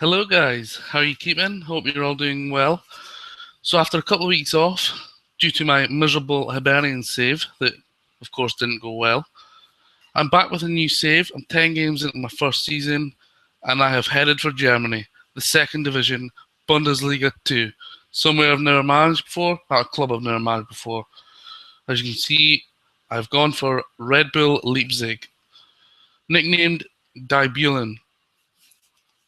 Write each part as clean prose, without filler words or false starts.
Hello guys, how are you keeping? Hope you're all doing well. So after a couple of weeks off, due to my miserable Hibernian save that of course didn't go well, I'm back with a new save. I'm 10 games into my first season and I have headed for Germany, the second division, Bundesliga 2. Somewhere I've never managed before, a club I've never managed before. As you can see, I've gone for Red Bull Leipzig, nicknamed Die Bullen.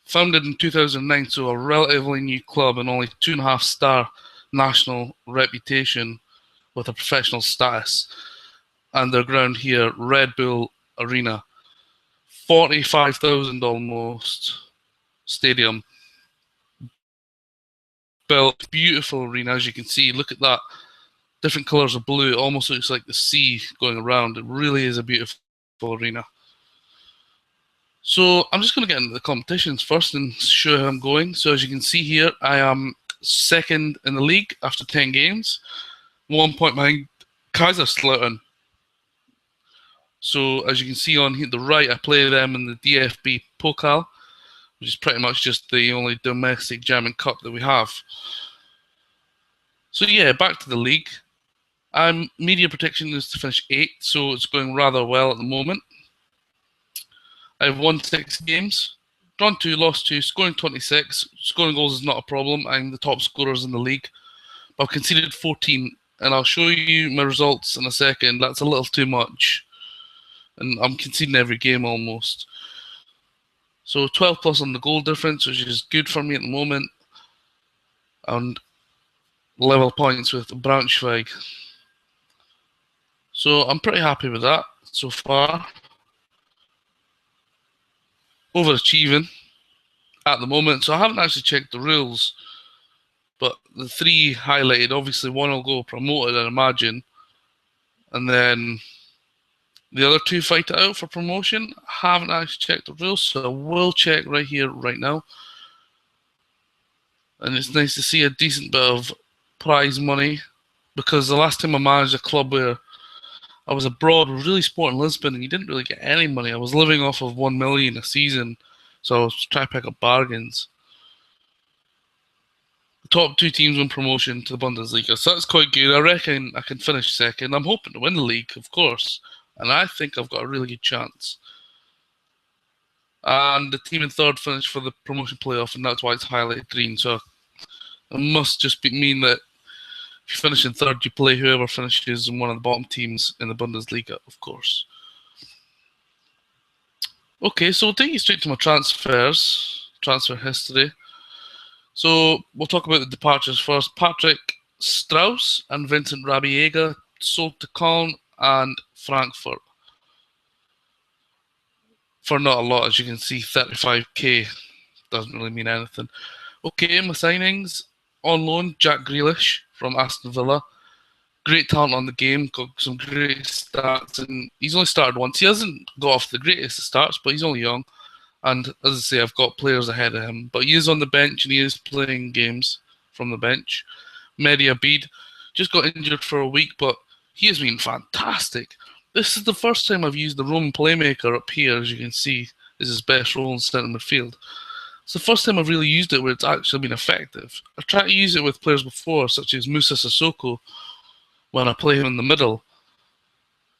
Founded in 2009, so a relatively new club and only 2.5-star national reputation with a professional status. And their ground here, Red Bull Arena, 45,000 almost stadium. Built beautiful arena, as you can see. Look at that, different colours of blue. It almost looks like the sea going around. It really is a beautiful arena. So I'm just going to get into the competitions first and show how I'm going. So as you can see here, I am second in the league after 10 games, 1 point behind Kaiserslautern. So as you can see on the right, I play them in the DFB Pokal, which is pretty much just the only domestic German cup that we have. So yeah, back to the league. Media prediction is to finish 8th, so it's going rather well at the moment. I've won 6 games, drawn 2, lost 2, scoring 26. Scoring goals is not a problem. I'm the top scorers in the league. But I've conceded 14, and I'll show you my results in a second. That's a little too much. And I'm conceding every game almost. So 12 plus on the goal difference, which is good for me at the moment. And level points with Braunschweig. So I'm pretty happy with that so far. Overachieving at the moment, so I haven't actually checked the rules, but the 3 highlighted, obviously one will go promoted, I imagine, and then the other 2 fight it out for promotion. I haven't actually checked the rules, so I will check right here, right now. And it's nice to see a decent bit of prize money, because the last time I managed a club where I was abroad with really Sporting Lisbon and you didn't really get any money. I was living off of 1 million a season, so I was trying to pick up bargains. The top 2 teams win promotion to the Bundesliga, so that's quite good. I reckon I can finish second. I'm hoping to win the league, of course, and I think I've got a really good chance. And the team in third finished for the promotion playoff, and that's why it's highlighted green. So it must just mean that if you finish in third, you play whoever finishes in one of the bottom teams in the Bundesliga, of course. Okay, so we'll take you straight to my transfer history. So we'll talk about the departures first. Patrick Strauss and Vincent Rabiega sold to Köln and Frankfurt for not a lot, as you can see. 35k doesn't really mean anything. Okay, my signings. On loan, Jack Grealish from Aston Villa. Great talent on the game, got some great stats, and he's only started once. He hasn't got off the greatest of starts, but he's only young. And as I say, I've got players ahead of him. But he is on the bench, and he is playing games from the bench. Mehdi Abid just got injured for a week, but he has been fantastic. This is the first time I've used the Roman playmaker up here, as you can see, is his best role in centre midfield. It's the first time I've really used it where it's actually been effective. I've tried to use it with players before, such as Moussa Sissoko, when I play him in the middle,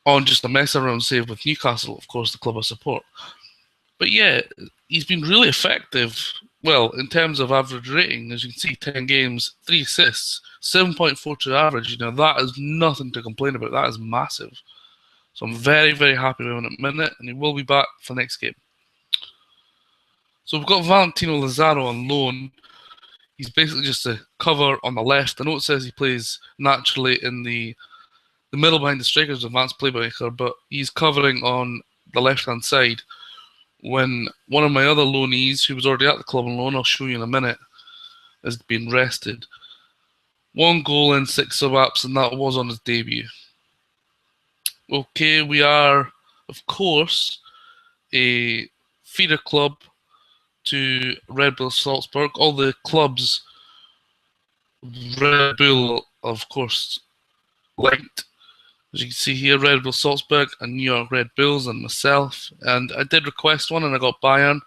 on just a mess around save with Newcastle, of course, the club I support. But yeah, he's been really effective. Well, in terms of average rating, as you can see, 10 games, 3 assists, 7.42 average. That is nothing to complain about. That is massive. So I'm very, very happy with him in a minute, and he will be back for next game. So we've got Valentino Lazaro on loan. He's basically just a cover on the left. I know it says he plays naturally in the middle behind the strikers, advanced playmaker, but he's covering on the left-hand side when one of my other loanees, who was already at the club on loan, I'll show you in a minute, has been rested. 1 goal and 6 sub-apps, and that was on his debut. Okay, we are, of course, a feeder club to Red Bull Salzburg. All the clubs Red Bull, of course, liked. As you can see here, Red Bull Salzburg and New York Red Bulls and myself. And I did request one and I got Bayern.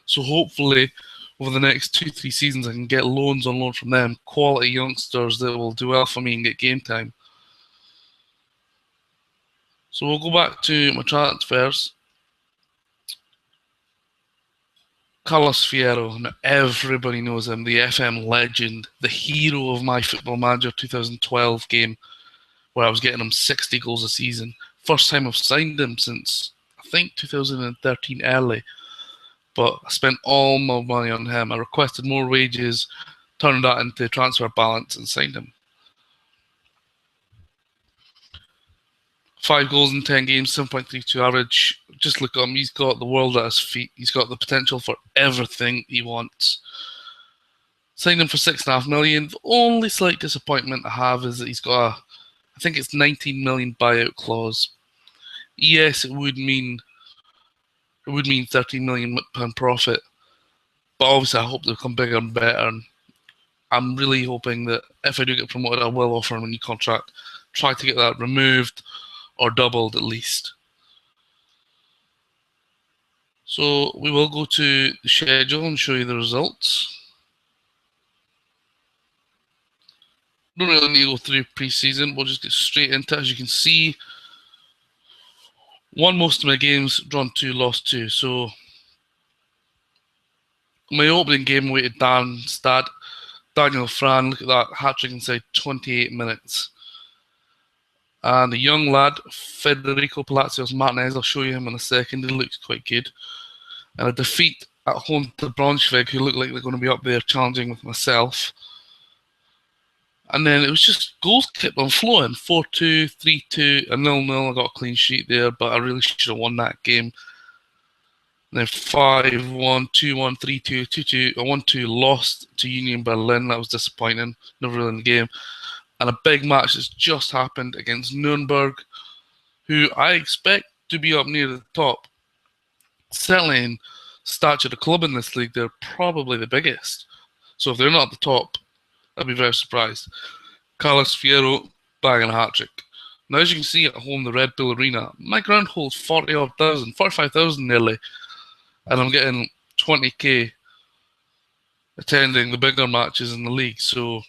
So hopefully over the next 2-3 seasons I can get loans on loan from them, quality youngsters that will do well for me and get game time. So we'll go back to my transfers. Carlos Fierro, now everybody knows him, the FM legend, the hero of my Football Manager 2012 game, where I was getting him 60 goals a season. First time I've signed him since, I think, 2013 early. But I spent all my money on him. I requested more wages, turned that into transfer balance, and signed him. 5 goals in 10 games, 7.32 average. Just look at him. He's got the world at his feet. He's got the potential for everything he wants. Signed him for $6.5 million. The only slight disappointment I have is that he's got I think it's 19 million buyout clause. Yes, it would mean 13 million pound profit, but obviously I hope they become bigger and better. And I'm really hoping that if I do get promoted, I will offer him a new contract. Try to get that removed or doubled at least. So we will go to the schedule and show you the results. Don't really need to go through pre-season. We'll just get straight into it. As you can see, won most of my games, drawn 2, lost 2. So my opening game away to Darmstadt, Daniel Fran, look at that, hat-trick inside 28 minutes. And the young lad, Federico Palacios Martinez, I'll show you him in a second, he looks quite good. And a defeat at home to Braunschweig, who look like they're going to be up there challenging with myself. And then it was just goals kept on flowing, 4-2, 3-2, a 0-0. I got a clean sheet there, but I really should have won that game. And then 5-1, 2-1, 3-2, 2-2, a 1-2 lost to Union Berlin. That was disappointing, never really in the game. And a big match that's just happened against Nuremberg, who I expect to be up near the top. Certainly in stature of the club in this league, they're probably the biggest. So if they're not at the top, I'd be very surprised. Carlos Fierro bagging a hat-trick. Now, as you can see at home, the Red Bull Arena, my ground holds 40,000, 45,000 nearly, and I'm getting 20k attending the bigger matches in the league. So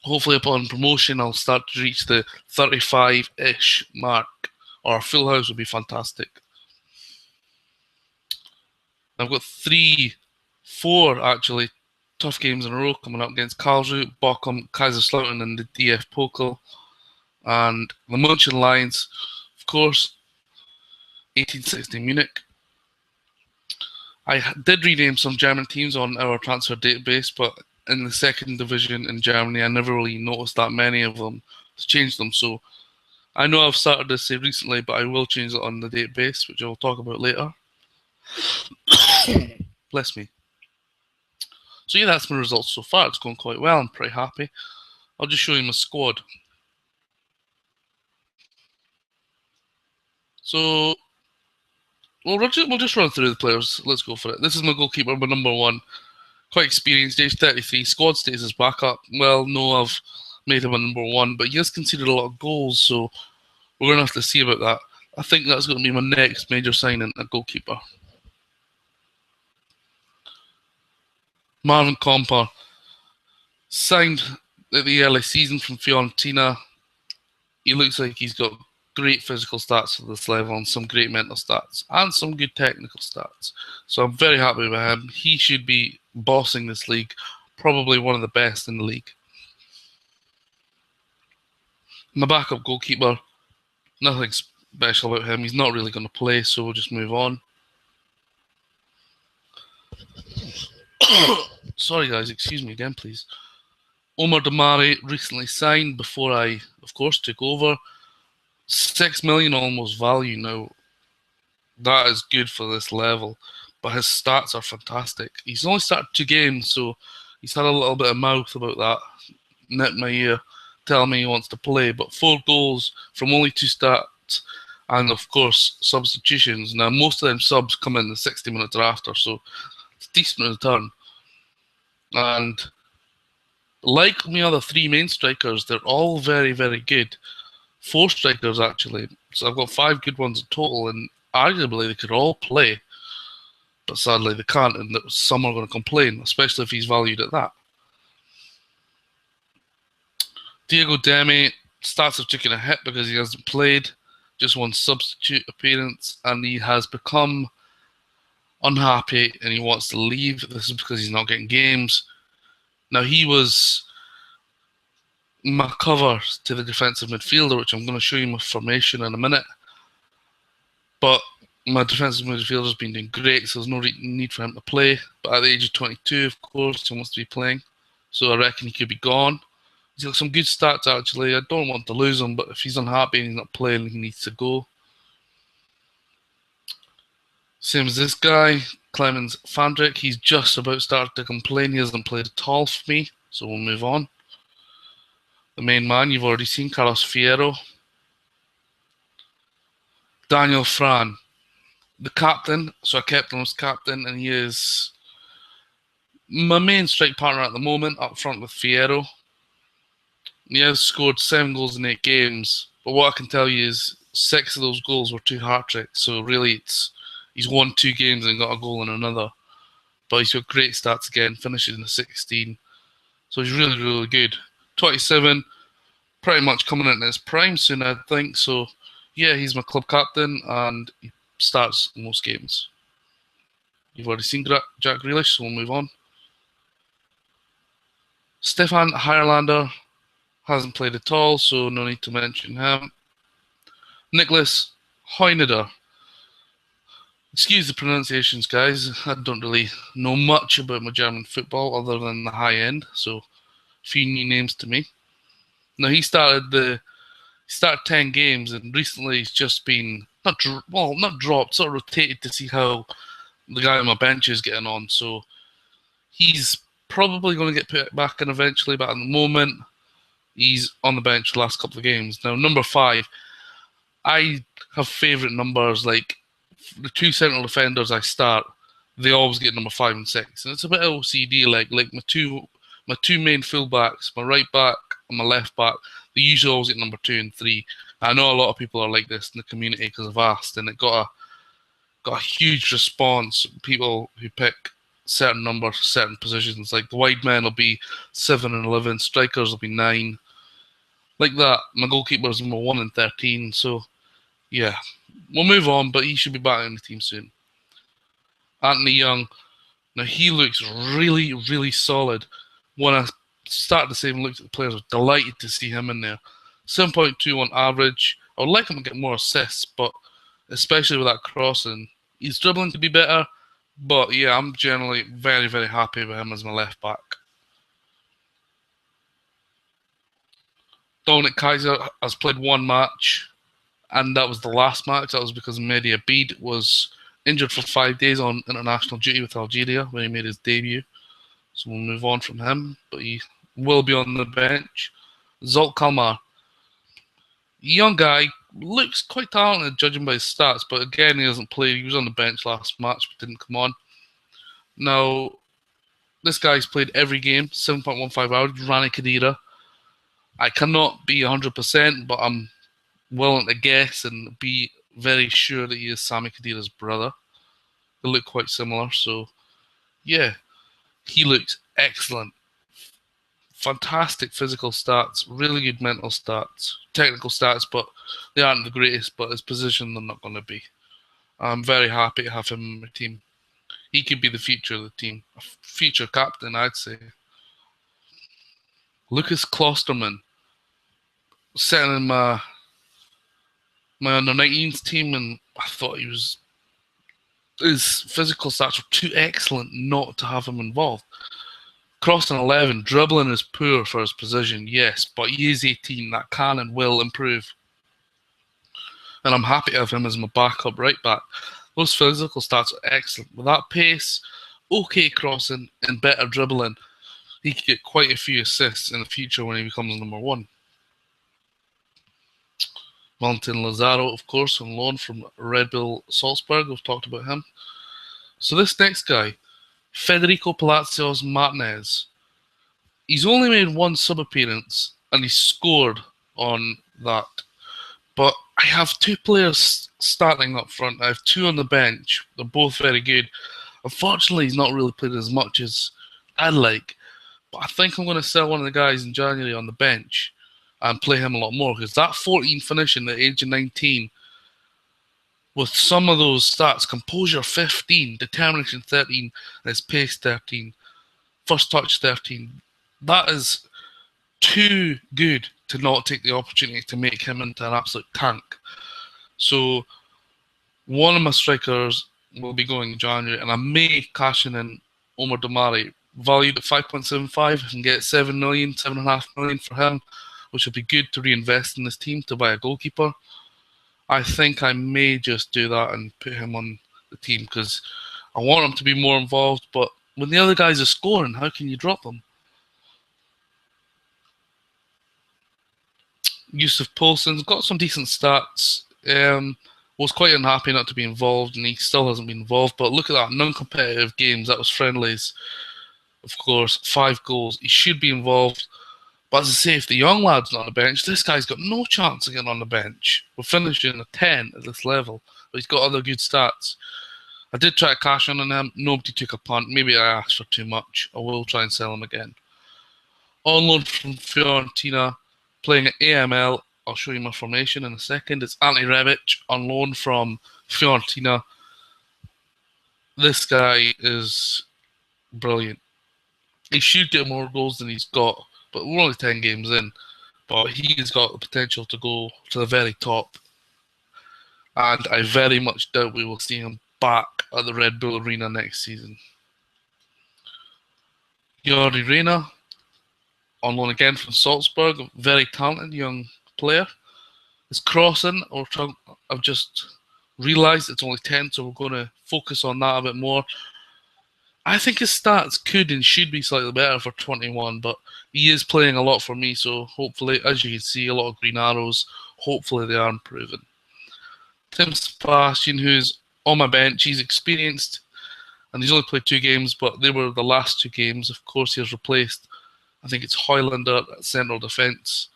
hopefully upon promotion, I'll start to reach the 35-ish mark, or a full house would be fantastic. I've got 4 actually tough games in a row coming up against Karlsruhe, Bochum, Kaiserslautern and the DF Pokal. And the München Lions, of course, 1860 Munich. I did rename some German teams on our transfer database, but in the second division in Germany, I never really noticed that many of them to change them. So I know I've started to say recently, but I will change it on the database, which I will talk about later. Bless me. So yeah, that's my results so far. It's going quite well. I'm pretty happy. I'll just show you my squad. So we'll just run through the players. Let's go for it. This is my goalkeeper, my number 1. Quite experienced, age 33. Squad stays as backup. Well, no, I've made him a number 1, but he has conceded a lot of goals, so we're going to have to see about that. I think that's going to be my next major signing, a goalkeeper. Marvin Comper, signed at the early season from Fiorentina. He looks like he's got great physical stats for this level and some great mental stats and some good technical stats. So I'm very happy with him. He should be bossing this league, probably one of the best in the league. My backup goalkeeper, nothing special about him. He's not really going to play, so we'll just move on. Sorry guys, excuse me again please. Omar Damari recently signed before I, of course, took over. 6 million almost value now. That is good for this level, but his stats are fantastic. He's only started 2 games, so he's had a little bit of mouth about that. Nip my ear, telling me he wants to play, but 4 goals from only 2 starts, and of course substitutions. Now most of them subs come in the 60 minutes after, so it's a decent return. And like my other 3 main strikers, they're all very, very good. 4 strikers actually, so I've got 5 good ones in total, and arguably they could all play. But sadly they can't, and some are going to complain, especially if he's valued at that. Diego Demi starts have taken a hit because he hasn't played, just one substitute appearance, and he has become unhappy and he wants to leave. This is because he's not getting games. Now, he was my cover to the defensive midfielder, which I'm going to show you my formation in a minute. But my defensive midfielder has been doing great, so there's no need for him to play. But at the age of 22, of course, he wants to be playing. So I reckon he could be gone. He's got some good stats, actually. I don't want to lose him, but if he's unhappy and he's not playing, he needs to go. Same as this guy, Clemens Fandrick. He's just about started to complain. He hasn't played at all for me, so we'll move on. The main man you've already seen, Carlos Fierro. Daniel Fran, the captain. So I kept him as captain, and he is my main strike partner at the moment, up front with Fierro. He has scored 7 goals in 8 games, but what I can tell you is 6 of those goals were 2 hat-tricks, so really he's won 2 games and got a goal in another. But he's got great stats again, finishes in the 16. So he's really, really good. 27, pretty much coming into his prime soon, I think. So, yeah, he's my club captain, and he starts most games. You've already seen Jack Grealish, so we'll move on. Stefan Hierlander hasn't played at all, so no need to mention him. Nicholas Hoynider. Excuse the pronunciations, guys. I don't really know much about my German football other than the high end, so a few new names to me. Now, he started 10 games, and recently he's just been not dropped, sort of rotated to see how the guy on my bench is getting on. So he's probably going to get put back in eventually, but at the moment he's on the bench the last couple of games. Now, number 5, I have favourite numbers. Like the 2 central defenders I start, they always get number 5 and 6, and it's a bit OCD. Like my two main fullbacks, my right back and my left back, they usually always get number 2 and 3. I know a lot of people are like this in the community because I've asked, and it got a huge response. People who pick certain numbers, certain positions, like the wide men will be 7 and 11, strikers will be 9, like that. My goalkeeper's number 1 and 13. So yeah, we'll move on, but he should be back in the team soon. Anthony Young, now he looks really, really solid. When I started the same, looked at the players, I was delighted to see him in there. 7.2 on average. I would like him to get more assists, but especially with that crossing, he's dribbling to be better. But yeah, I'm generally very, very happy with him as my left back. Dominic Kaiser has played 1 match, and that was the last match. That was because Mehdi Abid was injured for 5 days on international duty with Algeria when he made his debut. So we'll move on from him, but he will be on the bench. Zolt Kalmar, young guy, looks quite talented judging by his stats, but again, he hasn't played. He was on the bench last match, but didn't come on. Now, this guy's played every game, 7.15 hours, Rani Khedira. I cannot be 100%, but I'm willing to guess and be very sure that he is Sami Khedira's brother. They look quite similar, so yeah, he looks excellent. Fantastic physical stats, really good mental stats, technical stats, but they aren't the greatest, but his position they're not going to be. I'm very happy to have him in my team. He could be the future of the team, a future captain, I'd say. Lucas Klosterman, sitting in my under-19s team, and I thought his physical stats were too excellent not to have him involved. Crossing 11, dribbling is poor for his position, yes, but he is 18, that can and will improve. And I'm happy to have him as my backup right back. Those physical stats are excellent. With that pace, okay crossing, and better dribbling, he could get quite a few assists in the future when he becomes number 1. Valentin Lazaro, of course, on loan from Red Bull Salzburg. We've talked about him. So this next guy, Federico Palacios Martinez. He's only made 1 sub-appearance, and he scored on that. But I have 2 players starting up front. I have 2 on the bench. They're both very good. Unfortunately, he's not really played as much as I'd like. But I think I'm going to sell one of the guys in January on the bench and play him a lot more, because that 14 finishing at the age of 19, with some of those stats, composure 15, determination 13, and his pace 13, first touch 13, that is too good to not take the opportunity to make him into an absolute tank. So one of my strikers will be going in January, and I may cash in Omar Damari, valued at 5.75, and get 7 million, 7.5 million for him, which would be good to reinvest in this team to buy a goalkeeper. I think I may just do that and put him on the team, because I want him to be more involved, but when the other guys are scoring, how can you drop them? Yusuf Poulsen's got some decent stats. Was quite unhappy not to be involved, and he still hasn't been involved. But look at that, non-competitive games. That was friendlies, of course. 5 goals. He should be involved. But as I say, if the young lad's not on the bench, this guy's got no chance of getting on the bench. We're finishing a 10 at this level, but he's got other good stats. I did try to cash in on him. Nobody took a punt. Maybe I asked for too much. I will try and sell him again. On loan from Fiorentina, playing at AML. I'll show you my formation in a second. It's Ante Rebic on loan from Fiorentina. This guy is brilliant. He should get more goals than he's got, but we're only 10 games in. But he's got the potential to go to the very top. And I very much doubt we will see him back at the Red Bull Arena next season. Jordi Reina, on loan again from Salzburg, a very talented young player. His crossing, I've just realised it's only 10, so we're going to focus on that a bit more. I think his stats could and should be slightly better for 21, but he is playing a lot for me, so hopefully, as you can see, a lot of green arrows, hopefully they are improving. Tim Sebastian, who's on my bench, he's experienced, and he's only played 2 games, but they were the last 2 games. Of course, he has replaced, I think it's Hoylander at central defence.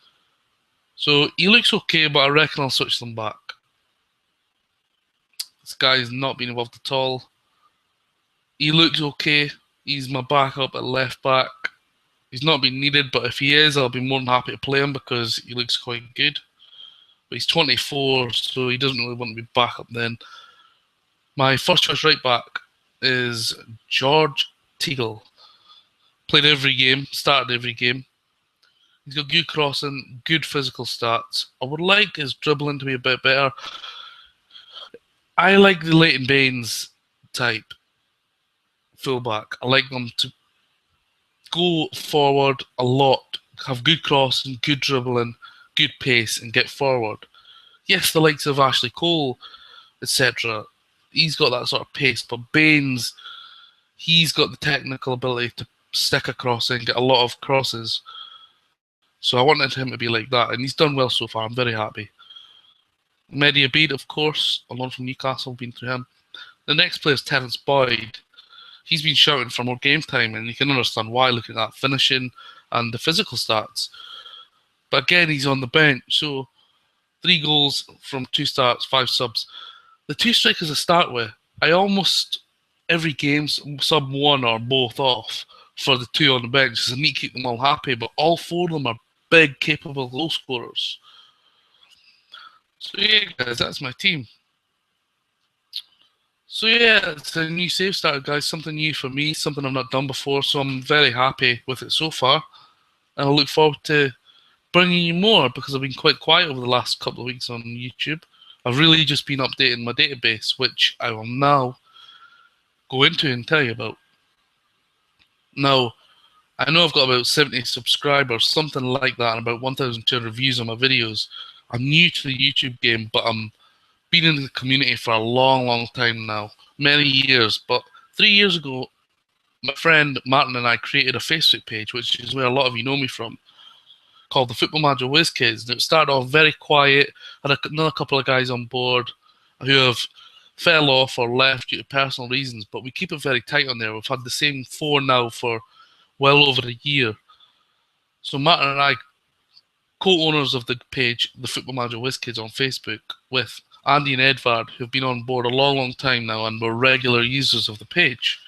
So he looks okay, but I reckon I'll switch them back. This guy's not been involved at all. He looks okay. He's my backup at left back. He's not been needed, but if he is, I'll be more than happy to play him because he looks quite good. But he's 24, so he doesn't really want to be back up then. My first choice right back is George Teagle. Played every game, started every game. He's got good crossing, good physical stats. I would like his dribbling to be a bit better. I like the Leighton Baines type fullback. I like them to go forward a lot, have good crossing, good dribbling, good pace, and get forward. Yes, the likes of Ashley Cole, etc. He's got that sort of pace, but Baines, he's got the technical ability to stick a crossing, get a lot of crosses. So I wanted him to be like that, and he's done well so far. I'm very happy. Mehdi Abeid, of course, on loan from Newcastle, been through him. The next player is Terence Boyd. He's been shouting for more game time, and you can understand why, looking at finishing and the physical stats. But again, he's on the bench, so 3 goals from 2 starts, 5 subs. The 2 strikers I start with, I almost every game sub 1 or both off for the 2 on the bench because I need to keep them all happy, but all 4 of them are big, capable goal scorers. So yeah, guys, that's my team. So yeah, it's a new save starter, guys. Something new for me, something I've not done before. So I'm very happy with it so far, and I look forward to bringing you more because I've been quite quiet over the last couple of weeks on YouTube. I've really just been updating my database, which I will now go into and tell you about. Now, I know I've got about 70 subscribers, something like that, and about 1,200 views on my videos. I'm new to the YouTube game, but I'm been in the community for a long, long time now, many years. But 3 years ago, my friend Martin and I created a Facebook page, which is where a lot of you know me from, called the Football Manager Whiz Kids. And it started off very quiet, had another couple of guys on board who have fell off or left due to personal reasons, but we keep it very tight on there. We've had the same 4 now for well over a year. So Martin and I, co-owners of the page, the Football Manager Whiz Kids on Facebook, with Andy and Edvard, who've been on board a long, long time now and were regular users of the page.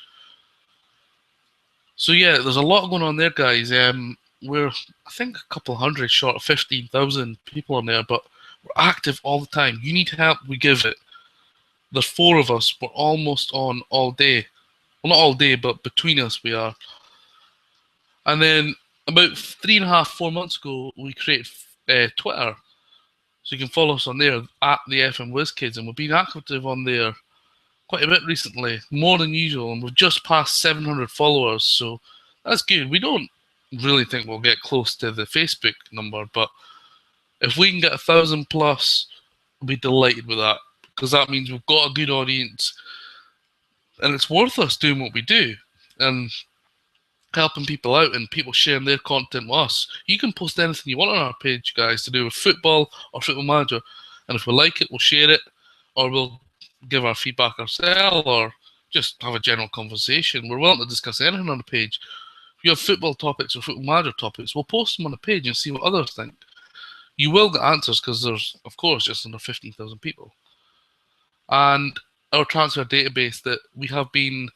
So yeah, there's a lot going on there, guys. We're, I think, a couple hundred short of 15,000 people on there, but we're active all the time. You need help, we give it. There's 4 of us. We're almost on all day. Well, not all day, but between us we are. And then about 3.5, 4 months ago, we created Twitter. So you can follow us on there at the FM Whiz Kids, and we've been active on there quite a bit recently, more than usual, and we've just passed 700 followers, so that's good. We don't really think we'll get close to the Facebook number, but if we can get 1,000 plus, we'll be delighted with that, because that means we've got a good audience, and it's worth us doing what we do, and helping people out and people sharing their content with us. You can post anything you want on our page, guys, to do with football or Football Manager, and if we like it, we'll share it, or we'll give our feedback ourselves, or just have a general conversation. We're willing to discuss anything on the page. If you have football topics or Football Manager topics, we'll post them on the page and see what others think. You will get answers because there's, of course, just under 15,000 people. And our transfer database that we have been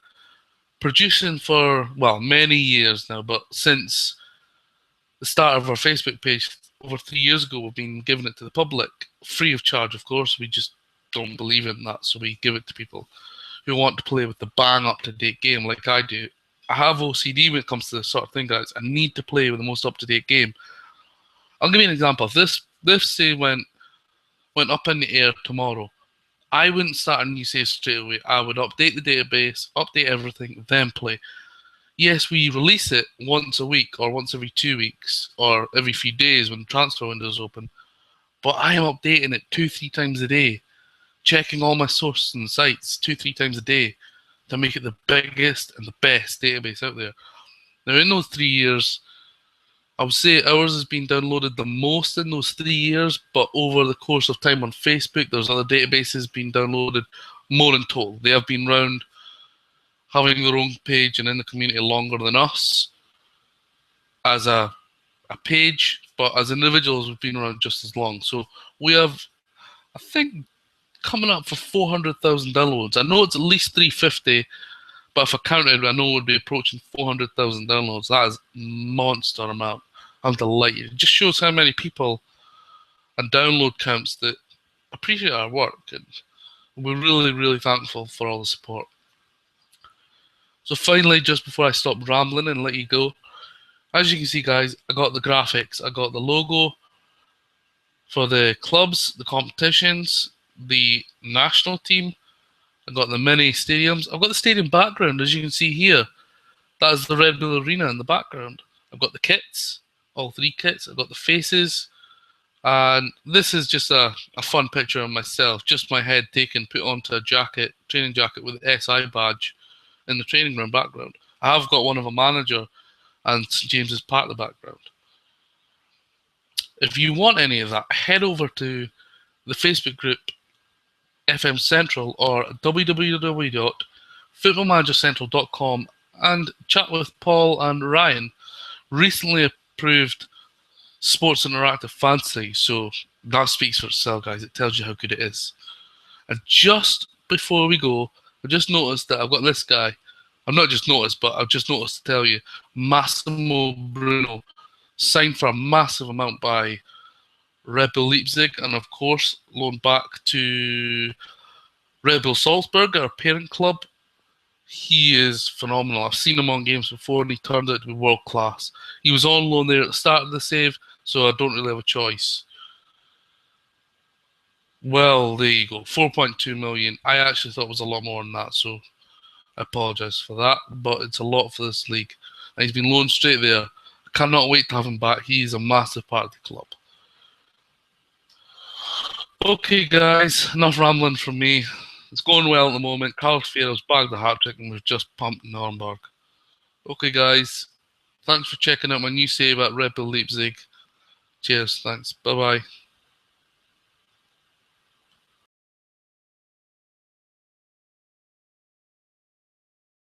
producing for, well, many years now, but since the start of our Facebook page over 3 years ago, we've been giving it to the public, free of charge, of course. We just don't believe in that, so we give it to people who want to play with the bang up-to-date game like I do. I have OCD when it comes to this sort of thing, guys. I need to play with the most up-to-date game. I'll give you an example. If this say went up in the air tomorrow, I wouldn't start a new save straight away. I would update the database, update everything, then play. Yes, we release it once a week or once every 2 weeks or every few days when the transfer window is open, but I am updating it 2-3 times a day, checking all my sources and sites 2-3 times a day to make it the biggest and the best database out there. Now, in those 3 years, I would say ours has been downloaded the most in those 3 years, but over the course of time on Facebook, there's other databases being downloaded more in total. They have been around, having their own page and in the community longer than us as a page, but as individuals, we've been around just as long. So we have, I think, coming up for 400,000 downloads. I know it's at least 350, but if I counted, I know it would be approaching 400,000 downloads. That is a monster amount. I'm delighted. It just shows how many people and download counts that appreciate our work, and we're really, really thankful for all the support. So finally, just before I stop rambling and let you go, as you can see, guys, I got the graphics. I got the logo for the clubs, the competitions, the national team. I've got the mini stadiums. I've got the stadium background, as you can see here. That is the Red Bull Arena in the background. I've got the kits, all 3 kits. I've got the faces. And this is just a fun picture of myself, just my head taken, put onto a jacket, training jacket with the SI badge in the training ground background. I have got one of a manager and St James's Park in the background. If you want any of that, head over to the Facebook group FM Central or www.footballmanagercentral.com and chat with Paul and Ryan. Recently approved Sports Interactive Fantasy, so that speaks for itself, guys. It tells you how good it is. And just before we go, I just noticed that I've got this guy. I've not just noticed, but I've just noticed to tell you, Massimo Bruno signed for a massive amount by Red Bull Leipzig, and of course loaned back to Red Bull Salzburg, our parent club. He is phenomenal. I've seen him on games before and he turned out to be world class. He was on loan there at the start of the save, so I don't really have a choice. Well, there you go, 4.2 million. I actually thought it was a lot more than that, so I apologise for that, but it's a lot for this league. And he's been loaned straight there. I cannot wait to have him back. He is a massive part of the club. Okay, guys, enough rambling from me. It's going well at the moment. Carlos Fierro's bagged the hat-trick and we've just pumped Nuremberg. Okay, guys, thanks for checking out my new save at Red Bull Leipzig. Cheers, thanks, bye-bye.